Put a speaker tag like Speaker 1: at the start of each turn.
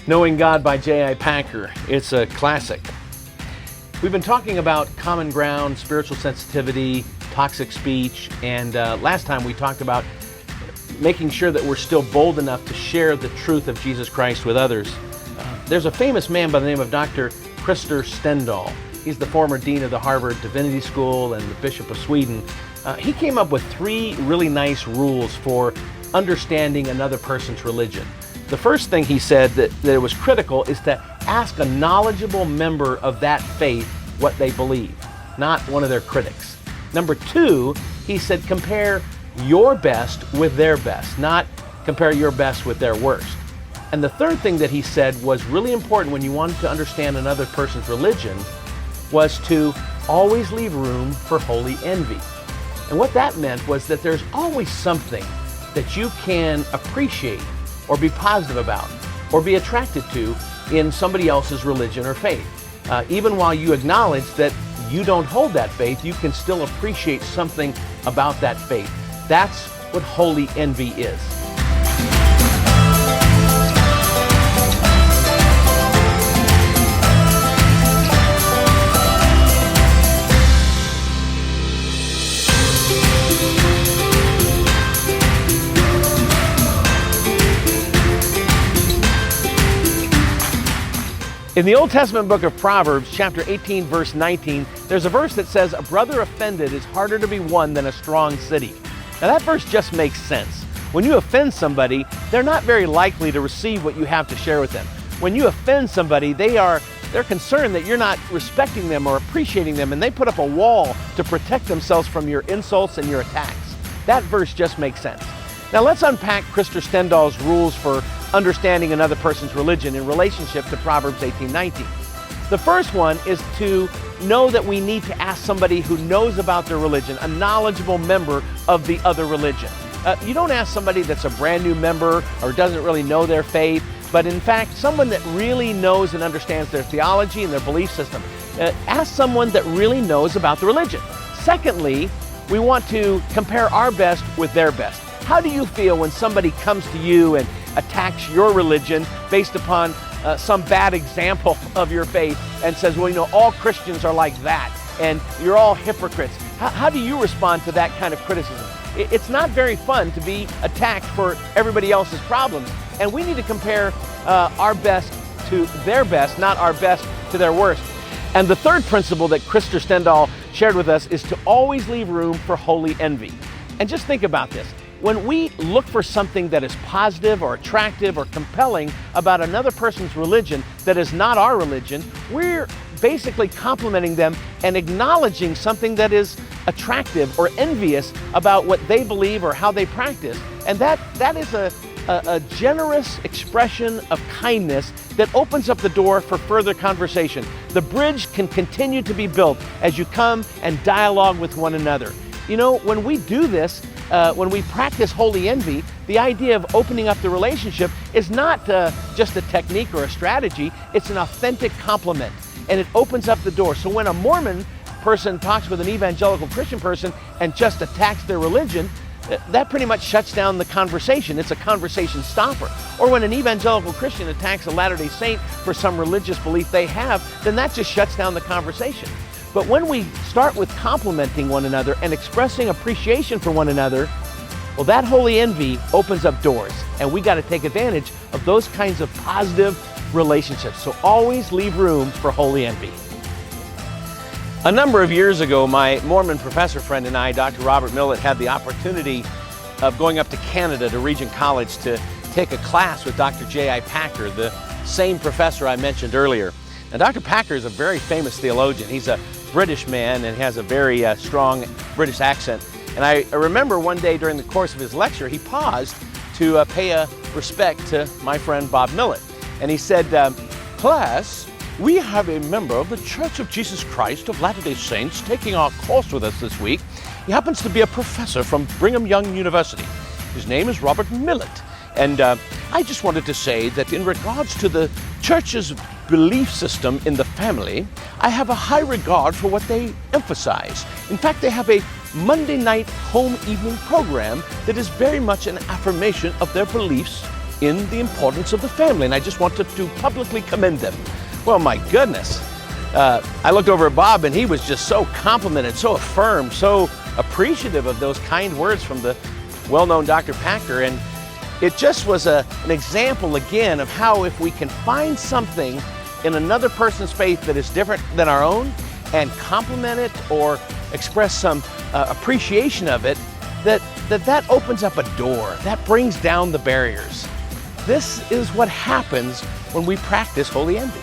Speaker 1: Knowing God by J.I. Packer. It's a classic. We've been talking about common ground, spiritual sensitivity, toxic speech, and last time we talked about making sure that we're still bold enough to share the truth of Jesus Christ with others. There's a famous man by the name of Dr. Krister Stendahl. He's the former dean of the Harvard Divinity School and the Bishop of Sweden. He came up with 3 really nice rules for understanding another person's religion. The first thing he said that it was critical is to ask a knowledgeable member of that faith what they believe, not one of their critics. Number 2, he said compare your best with their best, not compare your best with their worst. And the third thing that he said was really important when you wanted to understand another person's religion was to always leave room for holy envy. And what that meant was that there's always something that you can appreciate or be positive about, or be attracted to in somebody else's religion or faith. Even while you acknowledge that you don't hold that faith, you can still appreciate something about that faith. That's what holy envy is. In the Old Testament book of Proverbs, chapter 18, verse 19, there's a verse that says, "A brother offended is harder to be won than a strong city." Now that verse just makes sense. When you offend somebody, they're not very likely to receive what you have to share with them. When you offend somebody, they're concerned that you're not respecting them or appreciating them, and they put up a wall to protect themselves from your insults and your attacks. That verse just makes sense. Now let's unpack Krister Stendahl's rules for understanding another person's religion in relationship to Proverbs 18:19. The first one is to know that we need to ask somebody who knows about their religion, a knowledgeable member of the other religion. You don't ask somebody that's a brand new member or doesn't really know their faith, but in fact, someone that really knows and understands their theology and their belief system. Ask someone that really knows about the religion. Secondly, we want to compare our best with their best. How do you feel when somebody comes to you and attacks your religion based upon some bad example of your faith and says, well, you know, all Christians are like that and you're all hypocrites? How do you respond to that kind of criticism? It's not very fun to be attacked for everybody else's problems, and we need to compare our best to their best, not our best to their worst. And the third principle that Krister Stendahl shared with us is to always leave room for holy envy. And just think about this. When we look for something that is positive or attractive or compelling about another person's religion that is not our religion, we're basically complimenting them and acknowledging something that is attractive or envious about what they believe or how they practice. And that is a generous expression of kindness that opens up the door for further conversation. The bridge can continue to be built as you come and dialogue with one another. You know, when we do this, when we practice holy envy, the idea of opening up the relationship is not just a technique or a strategy, it's an authentic compliment, and it opens up the door. So when a Mormon person talks with an evangelical Christian person and just attacks their religion, that pretty much shuts down the conversation. It's a conversation stopper. Or when an evangelical Christian attacks a Latter-day Saint for some religious belief they have, then that just shuts down the conversation. But when we start with complimenting one another and expressing appreciation for one another, well, that holy envy opens up doors, and we got to take advantage of those kinds of positive relationships. So always leave room for holy envy. A number of years ago, my Mormon professor friend and I, Dr. Robert Millett, had the opportunity of going up to Canada to Regent College to take a class with Dr. J.I. Packer, the same professor I mentioned earlier. Now, Dr. Packer is a very famous theologian. He's a British man and has a very strong British accent. And I remember one day during the course of his lecture, he paused to pay a respect to my friend Bob Millett. And he said, "Class, we have a member of the Church of Jesus Christ of Latter-day Saints taking our course with us this week. He happens to be a professor from Brigham Young University. His name is Robert Millett. And I just wanted to say that in regards to the church's belief system in the family, I have a high regard for what they emphasize. In fact, they have a Monday night home evening program that is very much an affirmation of their beliefs in the importance of the family, and I just want to publicly commend them. Well, my goodness. I looked over at Bob, and he was just so complimented, so affirmed, so appreciative of those kind words from the well-known Dr. Packer. And it just was an example again of how if we can find something in another person's faith that is different than our own and compliment it or express some appreciation of it, that opens up a door, that brings down the barriers. This is what happens when we practice holy envy.